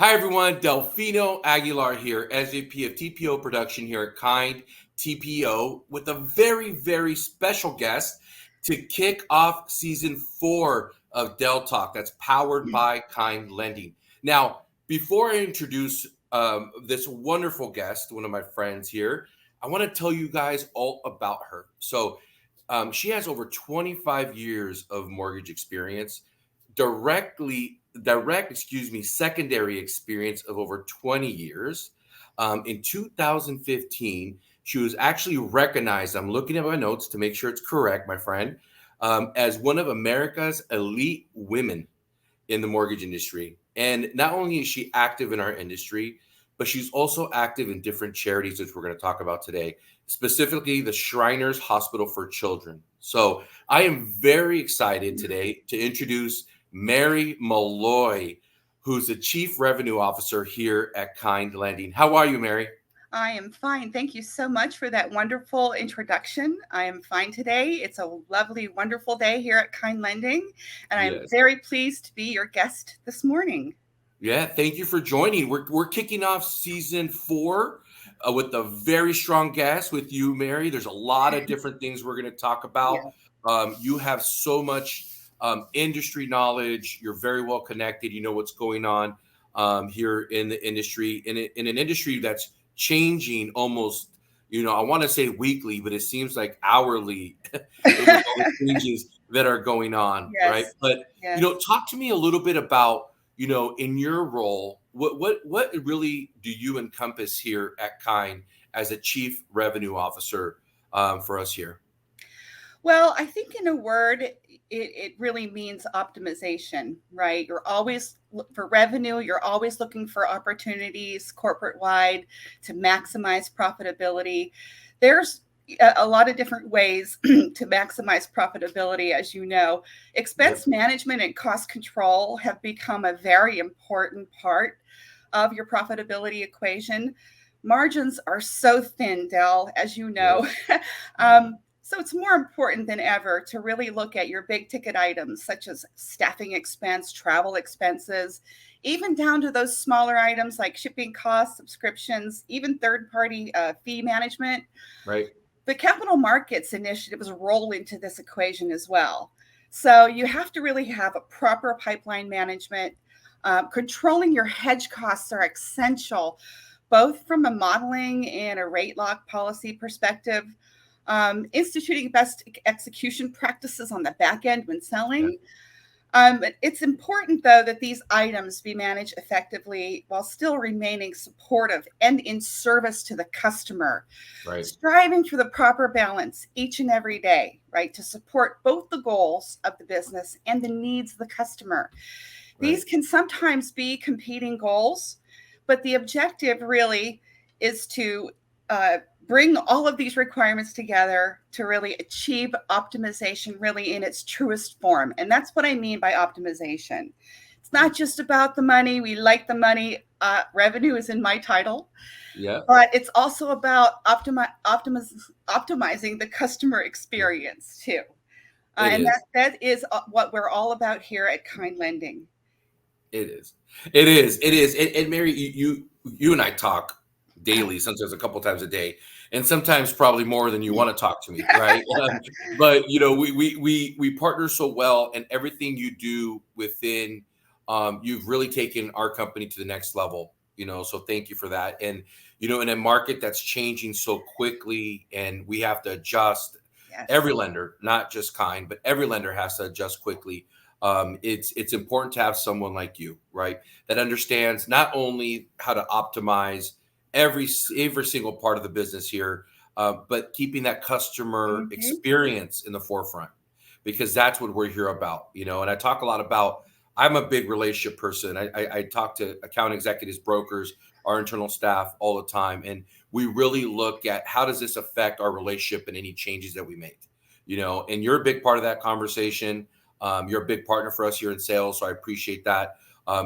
Hi, everyone. Delfino Aguilar here, SVP of TPO production here at Kind TPO, with a very, very special guest to kick off season 4 of Del Talk. That's powered by Kind Lending. Now, before I introduce this wonderful guest, one of my friends here, I want to tell you guys all about her. She has over 25 years of mortgage experience, secondary experience of over 20 years. In 2015, she was actually recognized, I'm looking at my notes to make sure it's correct, my friend, as one of America's elite women in the mortgage industry. And not only is she active in our industry, but she's also active in different charities, which we're going to talk about today, specifically the Shriners Hospital for Children. So I am very excited today to introduce Mary Malloy, who's the Chief Revenue Officer here at Kind Lending. How are you, Mary? I am fine. Thank you so much for that wonderful introduction. I am fine today. It's a lovely, wonderful day here at Kind Lending, and I'm Yes. very pleased to be your guest this morning. Yeah, thank you for joining. We're kicking off season 4 with a very strong guest with you, Mary. There's a lot of different things we're going to talk about. Yeah. You have so much industry knowledge. You're very well connected. You know what's going on here in the industry, in an industry that's changing almost. I want to say weekly, but it seems like hourly with all the changes that are going on, right? Yes. But Yes. talk to me a little bit about in your role, what really do you encompass here at Kind as a Chief Revenue Officer for us here? Well, I think in a word, it really means optimization, right? You're always for revenue, you're always looking for opportunities corporate wide to maximize profitability. There's a lot of different ways to maximize profitability, as you know. Yep. Expense management and cost control have become a very important part of your profitability equation. Margins are so thin, Dell, as you know. Yes. So it's more important than ever to really look at your big ticket items such as staffing expense, travel expenses, even down to those smaller items like shipping costs, subscriptions, even third party fee management. Right. The capital markets initiatives roll into this equation as well. So you have to really have a proper pipeline management. Controlling your hedge costs are essential, both from a modeling and a rate lock policy perspective. Instituting best execution practices on the back end when Yeah. selling. It's important, though, that these items be managed effectively while still remaining supportive and in service to the customer, Right. striving for the proper balance each and every day, right, to support both the goals of the business and the needs of the customer. Right. These can sometimes be competing goals, but the objective really is to bring all of these requirements together to really achieve optimization really in its truest form. And that's what I mean by optimization. It's not just about the money. We like the money. Revenue is in my title, Yeah. but it's also about optimizing the customer Yeah. experience too. It And is. that is what we're all about here at Kind Lending. It is. It is. It is. And Mary, you and I talk daily, sometimes a couple times a day, and sometimes probably more than you want to talk to me, right? But we partner so well, and everything you do within, you've really taken our company to the next level. So thank you for that. And in a market that's changing so quickly, and we have to adjust. Yes. Every lender, not just Kind, but every lender has to adjust quickly. It's important to have someone like you, right, that understands not only how to optimize every single part of the business here, but keeping that customer Mhm. experience in the forefront, because that's what we're here about. And I talk a lot about. I'm a big relationship person. I talk to account executives, brokers, our internal staff all the time, and we really look at how does this affect our relationship and any changes that we make. And you're a big part of that conversation. You're a big partner for us here in sales, so I appreciate that.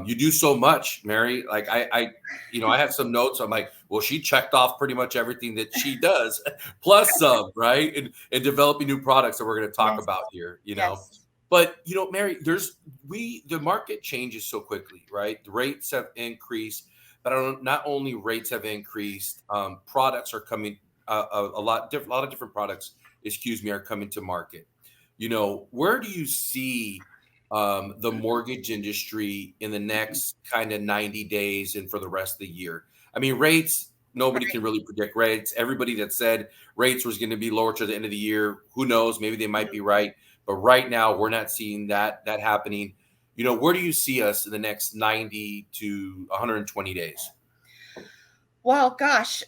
You do so much, Mary. Like I have some notes. I'm like, well, she checked off pretty much everything that she does, plus some, right? And developing new products that we're going to talk Yes. about here. Yes. But Mary, the market changes so quickly, right? The rates have increased, but not only rates have increased, products are coming. A lot of different products, excuse me, are coming to market. Where do you see the mortgage industry in the next kind of 90 days and for the rest of the year? I mean, rates. Nobody Right. can really predict rates. Everybody that said rates was going to be lower to the end of the year, who knows? Maybe they might be right. But right now, we're not seeing that happening. Where do you see us in the next 90 to 120 days? Well, gosh.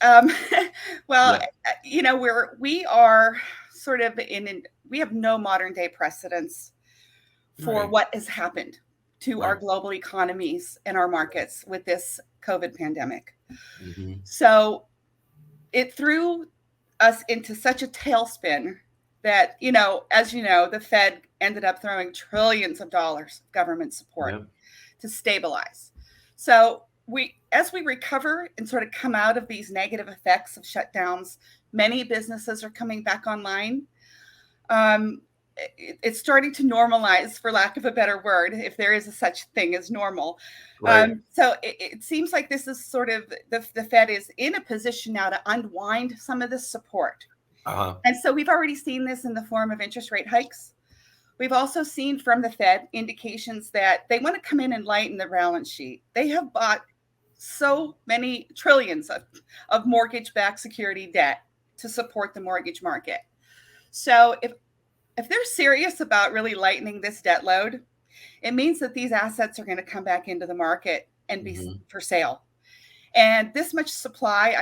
Well, Yeah. we are sort of we have no modern day precedents for Right. what has happened to our Right. global economies and our markets with this COVID pandemic. Hmm. So it threw us into such a tailspin that, as you know, the Fed ended up throwing trillions of dollars of government support Yeah. to stabilize. So as we recover and sort of come out of these negative effects of shutdowns, many businesses are coming back online. Um, it's starting to normalize, for lack of a better word, if there is a such thing as normal. Right. So it seems like this is sort of the Fed is in a position now to unwind some of this support. Uh-huh. And so we've already seen this in the form of interest rate hikes. We've also seen from the Fed indications that they want to come in and lighten the balance sheet. They have bought so many trillions of mortgage-backed security debt to support the mortgage market. So if they're serious about really lightening this debt load, it means that these assets are going to come back into the market and be Hmm. for sale. And this much supply,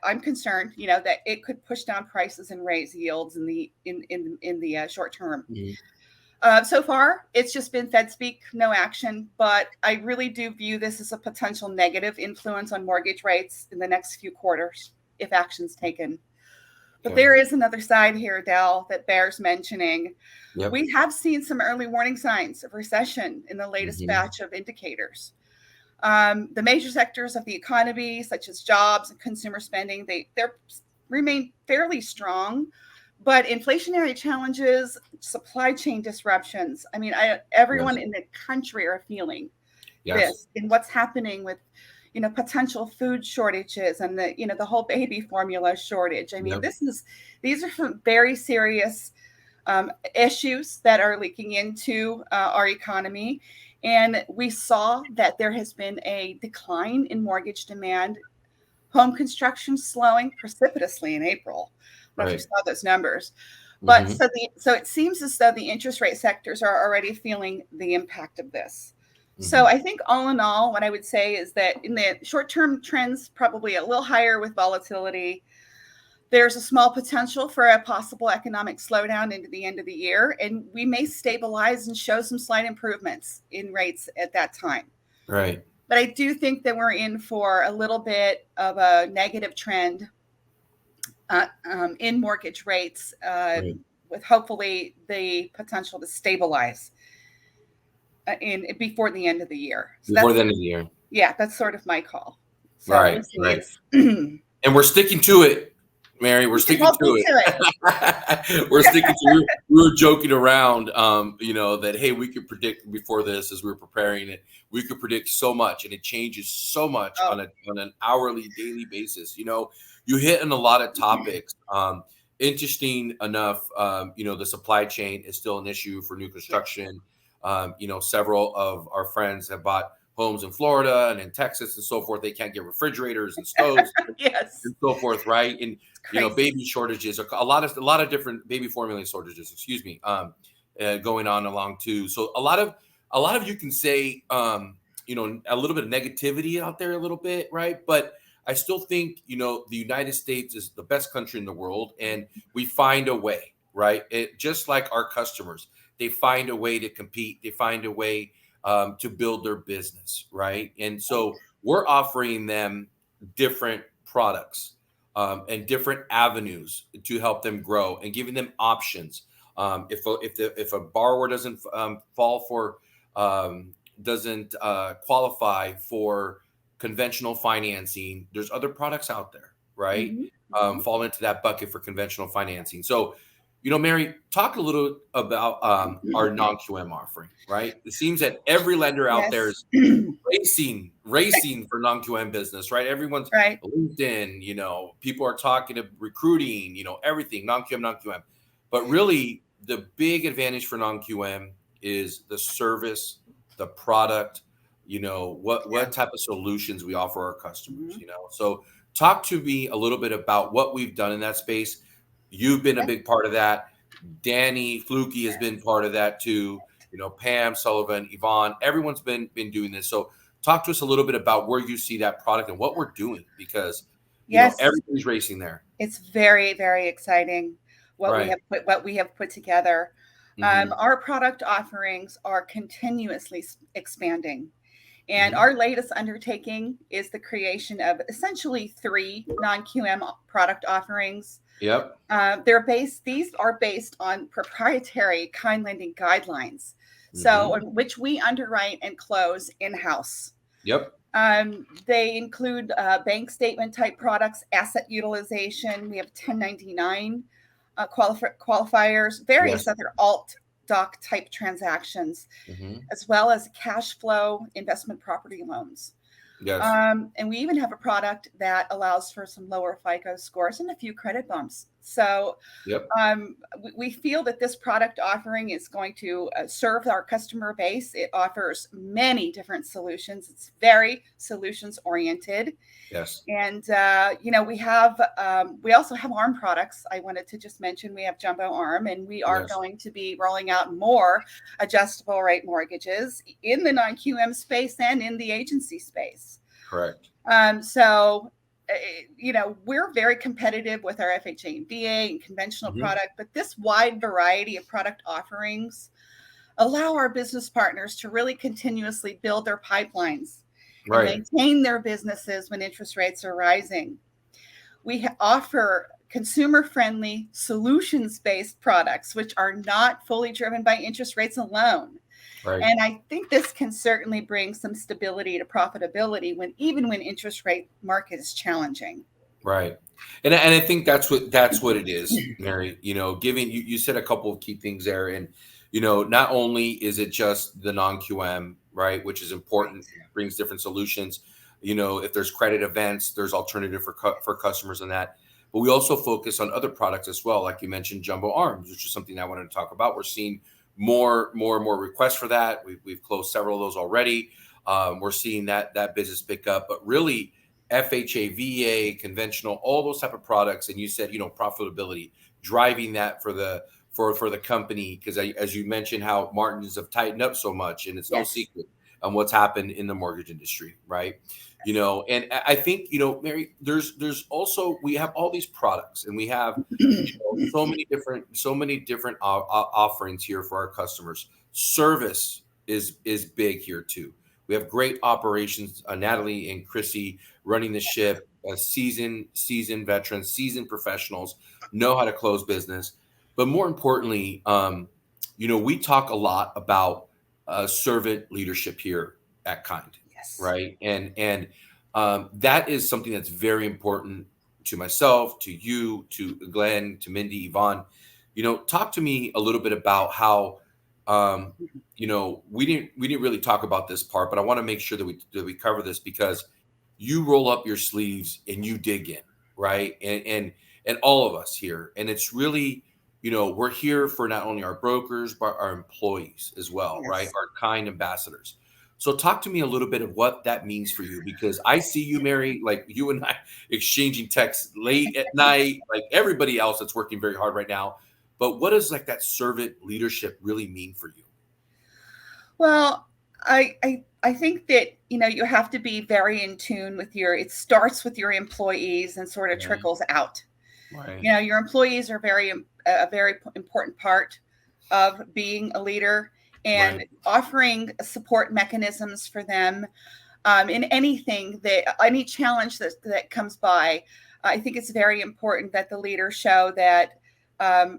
I'm concerned, that it could push down prices and raise yields in the short term. Hmm. So far, it's just been Fed speak, no action. But I really do view this as a potential negative influence on mortgage rates in the next few quarters if action's taken. But Okay. there is another side here, Dell, that bears mentioning. Yep. We have seen some early warning signs of recession in the latest Hmm. batch of indicators. The major sectors of the economy, such as jobs and consumer spending, they remain fairly strong, but inflationary challenges, supply chain disruptions. I mean, everyone Yes. in the country are feeling Yes. this in what's happening with potential food shortages and the whole baby formula shortage. I mean, Yep. these are some very serious issues that are leaking into our economy. And we saw that there has been a decline in mortgage demand, home construction slowing precipitously in April. I don't know if you Right. saw those numbers. But Hmm. so it seems as though the interest rate sectors are already feeling the impact of this. So Hmm. I think all in all, what I would say is that in the short term trends, probably a little higher with volatility. There's a small potential for a possible economic slowdown into the end of the year, and we may stabilize and show some slight improvements in rates at that time. Right. But I do think that we're in for a little bit of a negative trend in mortgage rates, Right. with hopefully the potential to stabilize in before the end of the year. So Before the end of the year. that's sort of my call. So we'll Right. see. Right. It's And we're sticking to it, Mary. We're looking sticking to hopefully to it. it. We're sticking to it. We were joking around, that hey, we could predict before this as we were preparing it. We could predict so much, and it changes so much Oh, on an hourly, daily basis. You hit on a lot of topics. Interesting enough, the supply chain is still an issue for new yes. construction. Several of our friends have bought homes in Florida and in Texas and so forth. They can't get refrigerators and stoves Yes. and so forth, right? And It's crazy. baby shortages, a lot of different baby formula shortages, excuse me, going on along too. So a lot of you can say, a little bit of negativity out there, a little bit, right? But I still think the United States is the best country in the world, and we find a way, right? Just like our customers, they find a way to compete, they find a way to build their business, right? And so we're offering them different products and different avenues to help them grow and giving them options. If a borrower doesn't qualify for conventional financing, there's other products out there, right? Hmm. Hmm. Fall into that bucket for conventional financing. So Mary, talk a little about our non-QM offering, right? It seems that every lender out there Yes. is racing for non-QM business, right? Everyone's Right. LinkedIn, people are talking to recruiting, everything, non-QM, non-QM. But really, the big advantage for non-QM is the service, the product, what Yeah. type of solutions we offer our customers, Mhm. So talk to me a little bit about what we've done in that space. You've been a Okay. big part of that. Danny Flukie has been part of that too. Pam Sullivan, Yvonne, everyone's been doing this. So talk to us a little bit about where you see that product and what we're doing because Yes, everybody's racing there. it's very, very exciting Right. what we have put together. Mm-hmm. Our product offerings are continuously expanding. And Mm-hmm. our latest undertaking is the creation of essentially 3 non-QM product offerings. Yep. These are based on proprietary kind lending guidelines, so Mm-hmm. in which we underwrite and close in-house. Yep. They include bank statement type products, asset utilization. We have 1099 qualifiers, various Yes. other alt doc type transactions, Mm-hmm. as well as cash flow investment property loans. Yes. And we even have a product that allows for some lower FICO scores and a few credit bumps. So Yep. we feel that this product offering is going to serve our customer base. It offers many different solutions. It's very solutions oriented. Yes. And we also have ARM products. I wanted to just mention we have Jumbo ARM, and we are Yes. going to be rolling out more adjustable rate mortgages in the non-QM space and in the agency space. Correct. So, we're very competitive with our FHA and VA and conventional Mm-hmm. product, but this wide variety of product offerings allow our business partners to really continuously build their pipelines and Right. maintain their businesses when interest rates are rising. We offer consumer friendly, solutions based products, which are not fully driven by interest rates alone. Right. And I think this can certainly bring some stability to profitability even when interest rate market is challenging. Right. And I think that's what it is, Mary. Giving you said a couple of key things there. And not only is it just the non-QM, right, which is important, Right. brings different solutions. If there's credit events, there's alternative for customers in that. But we also focus on other products as well, like you mentioned, Jumbo Arms, which is something I wanted to talk about. We're seeing more requests for that. We've closed several of those already. We're seeing that business pick up, but really FHA, VA, conventional, all those type of products. And you said, profitability, driving that for the company. Because as you mentioned, how margins have tightened up so much, and it's no Yes. secret on what's happened in the mortgage industry, right? And I think, Mary, there's also, we have all these products and we have, so many different offerings here for our customers. Service is big here too. We have great operations. Natalie and Chrissy running the ship. Seasoned veterans, seasoned professionals know how to close business. But more importantly, we talk a lot about servant leadership here at Kind, Yes. right? And that is something that's very important to myself, to you, to Glenn, to Mindy, Yvonne. Talk to me a little bit about how we didn't really talk about this part, but I want to make sure that we cover this because you roll up your sleeves and you dig in, right? And all of us here, and it's really, we're here for not only our brokers but our employees as well, right? Yes. Our Kind ambassadors. So talk to me a little bit of what that means for you because I see you, Mary, like you and I exchanging texts late at night, like everybody else that's working very hard right now. But what does like that servant leadership really mean for you? Well, I think that you have to be very in tune with it starts with your employees and sort of Mhm. trickles out. Right. Your employees are a very important part of being a leader, and Right. offering support mechanisms for them in any challenge that comes by. I think it's very important that the leaders show that,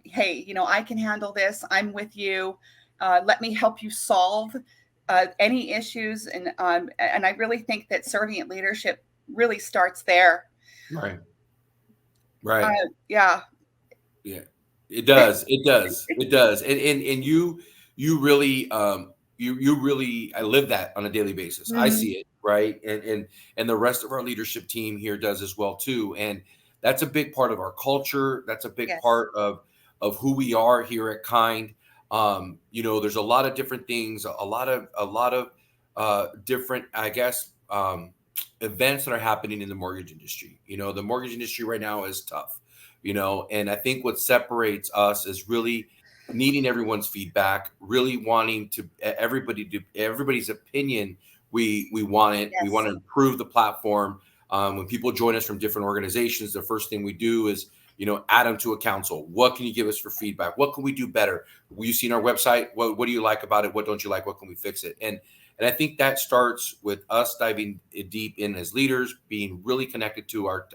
hey, I can handle this. I'm with you. Let me help you solve any issues. And I really think that servant leadership really starts there. Right. Uh, Right. yeah. Yeah. It does. It does. It does. And you really you really I live that on a daily basis. I Mhm. see it, right? And the rest of our leadership team here does as well too. And that's a big part of our culture. That's a big Yes. part of who we are here at Kind. There's a lot of different things, a lot of different, I guess, events that are happening in the mortgage industry. The mortgage industry right now is tough, and I think what separates us is really needing everyone's feedback, really wanting to everybody's opinion. We want it. We want Yes. to improve the platform. When people join us from different organizations, the first thing we do is add them to a council. What can you give us for feedback? What can we do better? You've seen our website. What do you like about it? What don't you like? What can we fix it? And I think that starts with us diving deep in as leaders, being really connected to our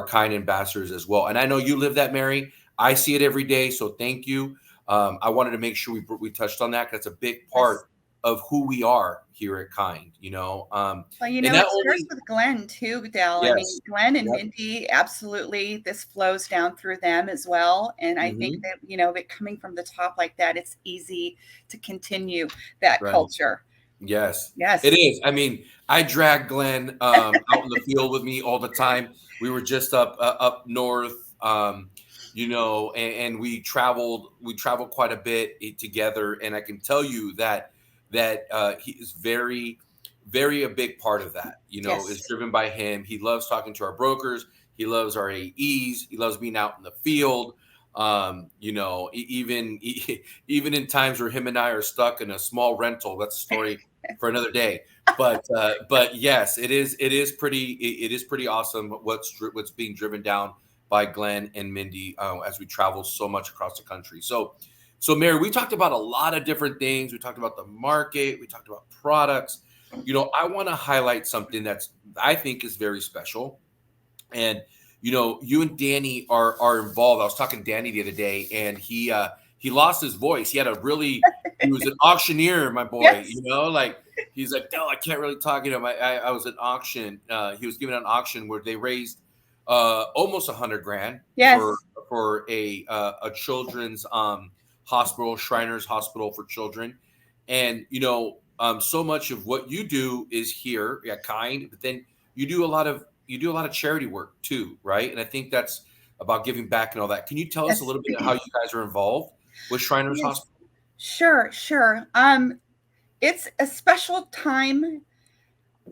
Kind ambassadors as well. And I know you live that, Mary. I see it every day. So thank you. I wanted to make sure we touched on that because that's a big Yes. part of who we are here at Kind. Well, And not it starts only with Glenn too, Dell. I mean, yes, Glenn and yep, Mindy, absolutely, this flows down through them as well. And I think hmm that, it coming from the top like that, it's easy to continue that right. culture. Yes, it Yes. is. I mean, I drag Glenn out in the field with me all the time. We were just up north, and we traveled quite a bit together. And I can tell you that he is very, very a big part of that. Is Yes. driven by him. He loves talking to our brokers. He loves our AEs. He loves being out in the field. Even in times where him and I are stuck in a small rental. That's a story for another day. But yes, it is pretty awesome what's being driven down by Glenn and Mindy as we travel so much across the country. So Mary, we talked about a lot of different things. We talked about the market. We talked about products. I want to highlight something that's I think is very special. And you and Danny are involved. I was talking to Danny the other day, and he lost his voice. He was an auctioneer, my boy. Yes. Like he's like, no, I can't really talk. I was at auction. He was giving an auction where they raised almost 100 grand for Yes. a children's hospital, Shriners Hospital for Children, and so much of what you do is here at Kind, but then you do a lot of charity work too, right? And I think that's about giving back and all that. Can you tell us a Yes. little bit of how you guys are involved with Shriners Yes. Hospital? Sure. Sure. It's a special time,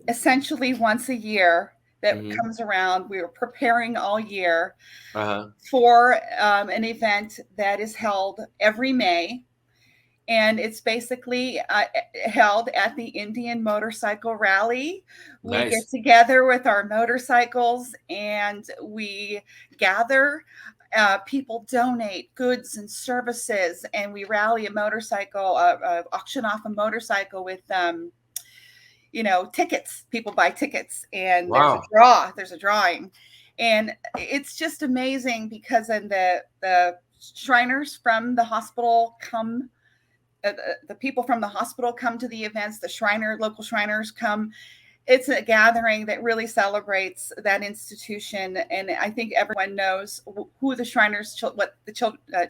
essentially once a year that Hmm. comes around. We are preparing all year Uh-huh. for an event that is held every May. And it's basically held at the Indian Motorcycle Rally. We get Nice. together with our motorcycles and we gather. People donate goods and services, and we rally a motorcycle, auction off a motorcycle with tickets. People buy tickets, and there's a Wow. draw. There's a drawing, and it's just amazing because then the Shriners from the hospital come. The people from the hospital come to the events. The local Shriners come. It's a gathering that really celebrates that institution, and I think everyone knows who the Shriners, what the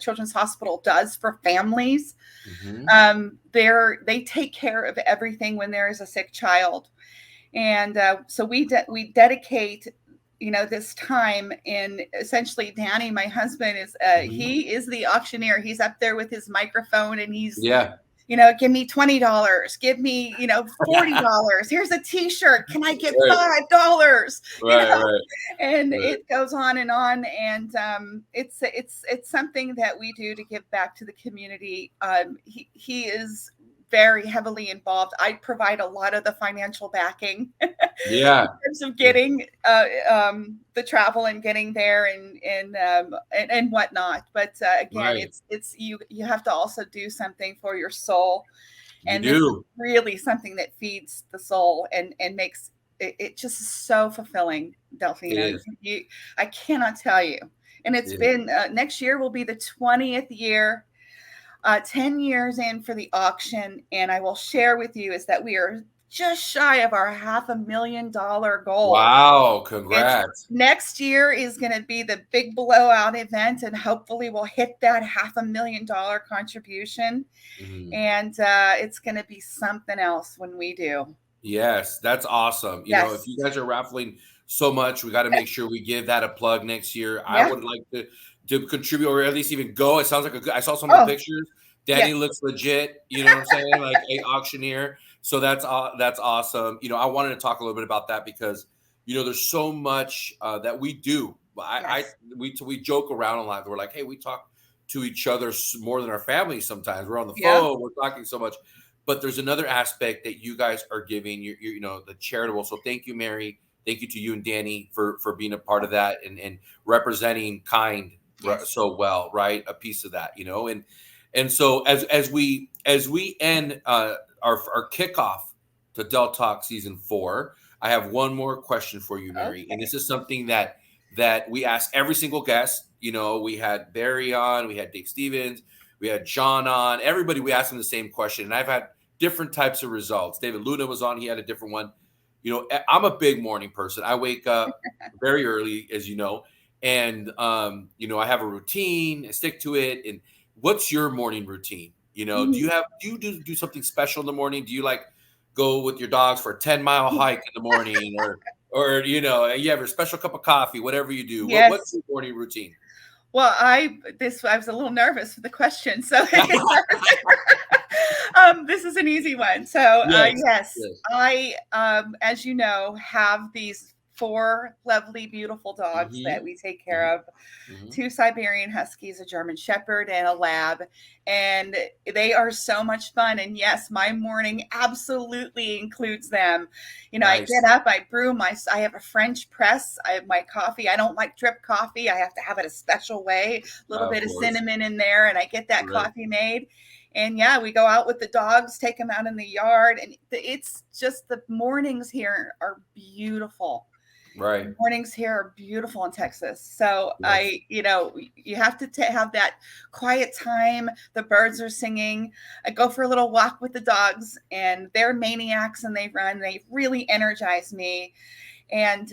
Children's Hospital does for families. Hmm. They take care of everything when there is a sick child, and so we dedicate this time. In essentially, Danny, my husband, is Hmm. he is the auctioneer. He's up there with his microphone, and he's Yeah. give me $20, give me $40, here's a t-shirt, can I get Right. $5? Right. Right. And Right. it goes on and on. And it's something that we do to give back to the community. He is very heavily involved. I provide a lot of the financial backing Yeah. terms of getting the travel and getting there and whatnot. But again, Right. it's you have to also do something for your soul, You and this is do. really something that feeds the soul and makes it just so fulfilling, It Delphina. is. I cannot tell you. And it's It is. been next year will be the 20th year, 10 years in for the auction. And I will share with you is that we are just shy of our $500,000 goal. Wow, It's congrats. next year is going to be the big blowout event, and hopefully we'll hit that $500,000 contribution. Mhm. And it's going to be something else when we do. Yes, that's awesome. If Yes. you guys are raffling so much, we got to make sure we give that a plug next year. I Yeah. would like to contribute or at least even go. It sounds like I saw some of the Oh, pictures. yes. Danny looks legit. You know what I'm saying? Like a auctioneer. So that's awesome. I wanted to talk a little bit about that because there's so much that we do. I Yes. we joke around a lot. We're like, hey, we talk to each other more than our families. Sometimes we're on the Yeah. phone. We're talking so much. But there's another aspect that you guys are giving. The charitable. So thank you, Mary. Thank you to you and Danny for being a part of that and representing kind Yes. so well, right? A piece of that, and so as we end our kickoff to Del Talk season 4, I have one more question for you, Mary, and Okay. this is something that we ask every single guest. We had Barry on, we had Dave Stevens, we had John on. Everybody, we asked them the same question, and I've had different types of results. David Luna was on; he had a different one. I'm a big morning person. I wake up very early, as you know, and I have a routine. I stick to it. And what's your morning routine? Do you do something special in the morning? Do you like go with your dogs for a 10-mile hike in the morning, or you have a special cup of coffee, whatever you do? What's Yes. your morning routine? Well, I was a little nervous for the question, so this is an easy one. So Yes, yes, yes. I as you know, have these 4 lovely, beautiful dogs Hmm. that we take Hmm. care of. Hmm. 2 Siberian Huskies, a German Shepherd, and a Lab. And they are so much fun. And yes, my morning absolutely includes them. I Nice. get up, I brew I have a French press. I have my coffee. I don't like drip coffee. I have to have it a special way, a little Of bit of course. cinnamon in there, and I get that Right. coffee made. And yeah, we go out with the dogs, take them out in the yard. And it's just the mornings here are beautiful. Right. Mornings here are beautiful in Texas. So Yes. you have to have that quiet time. The birds are singing. I go for a little walk with the dogs, and they're maniacs and they run. They really energize me. And,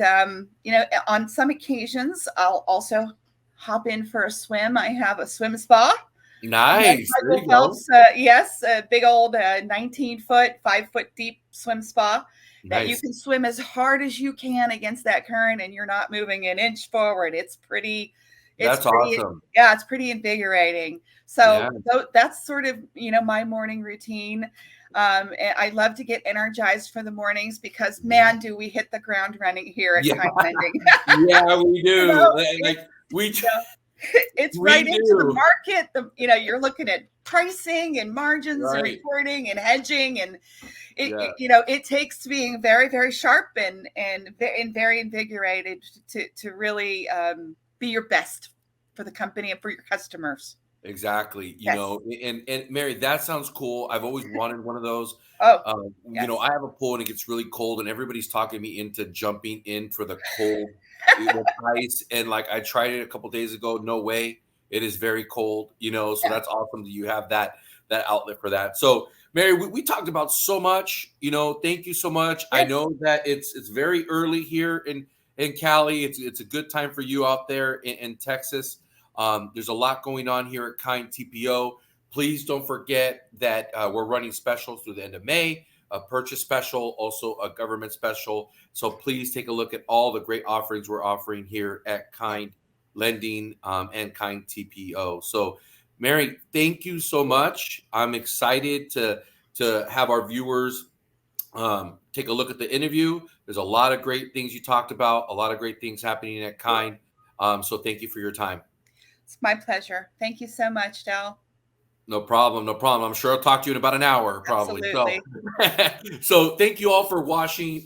on some occasions, I'll also hop in for a swim. I have a swim spa. Nice. There Michael you go. Phelps, yes, a big old 19-foot, 5-foot deep swim spa that you Nice. can swim as hard as you can against that current, and you're not moving an inch forward. It's That's pretty, awesome. yeah, it's pretty invigorating. Yeah. So that's sort of my morning routine. And I love to get energized for the mornings because Mhm. man, do we hit the ground running here at Yeah. Kind Lending. Yeah, we you do. know, Like it's we you know, it's right we into the do. market. You're looking at pricing and margins and Right. reporting and hedging, and Yeah. it takes being very, very sharp and very invigorated to really be your best for the company and for your customers. Exactly. Yes. And Mary, that sounds cool. I've always wanted one of those. Oh, yes. I have a pool and it gets really cold, and everybody's talking me into jumping in for the cold with ice. And like I tried it a couple days ago. No way. It is very cold, so Yeah. that's awesome that you have that outlet for that. So Mary, we talked about so much, thank you so much. I Yes. know that it's very early here in Cali. It's a good time for you out there in Texas. There's a lot going on here at Kind TPO. Please don't forget that we're running specials through the end of May, a purchase special, also a government special. So please take a look at all the great offerings we're offering here at Kind Lending and Kind TPO. So, Mary, thank you so much. I'm excited to have our viewers take a look at the interview. There's a lot of great things you talked about, a lot of great things happening at Kind. So thank you for your time. It's my pleasure. Thank you so much, Del. No problem. No problem. I'm sure I'll talk to you in about an hour, probably. So, Absolutely. so thank you all for watching.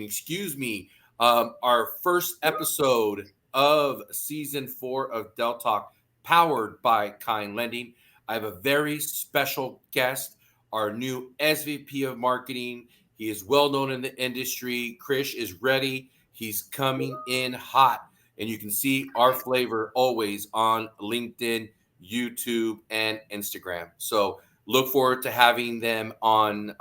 Excuse me. Our first episode of season 4 of Del Talk, powered by Kind Lending. I have a very special guest, our new SVP of Marketing. He is well known in the industry. Krish is ready. He's coming in hot, and you can see our flavor always on LinkedIn, YouTube, and Instagram. So look forward to having them on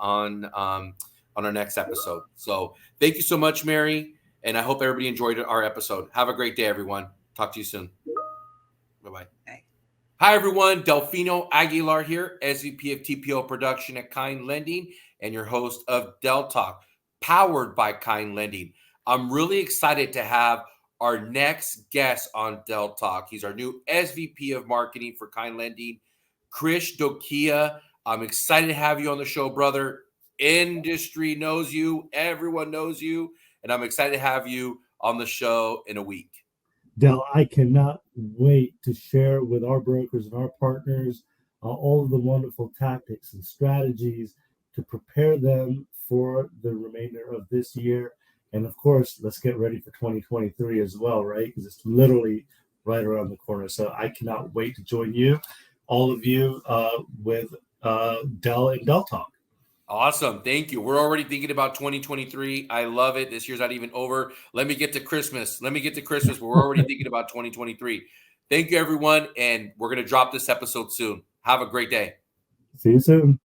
on our next episode. So thank you so much, Mary. And I hope everybody enjoyed our episode. Have a great day, everyone. Talk to you soon. Bye-bye. Bye. Hi, everyone. Delfino Aguilar here, SVP of TPO Production at Kind Lending and your host of Del Talk, powered by Kind Lending. I'm really excited to have our next guest on Del Talk. He's our new SVP of Marketing for Kind Lending, Krish Dokia. I'm excited to have you on the show, brother. Industry knows you. Everyone knows you. And I'm excited to have you on the show in a week. Del, I cannot wait to share with our brokers and our partners all of the wonderful tactics and strategies to prepare them for the remainder of this year. And of course, let's get ready for 2023 as well, right? Because it's literally right around the corner. So I cannot wait to join you, all of you, with Del and Del Talk. Awesome. Thank you. We're already thinking about 2023. I love it. This year's not even over. Let me get to Christmas. But we're already thinking about 2023. Thank you, everyone. And we're going to drop this episode soon. Have a great day. See you soon.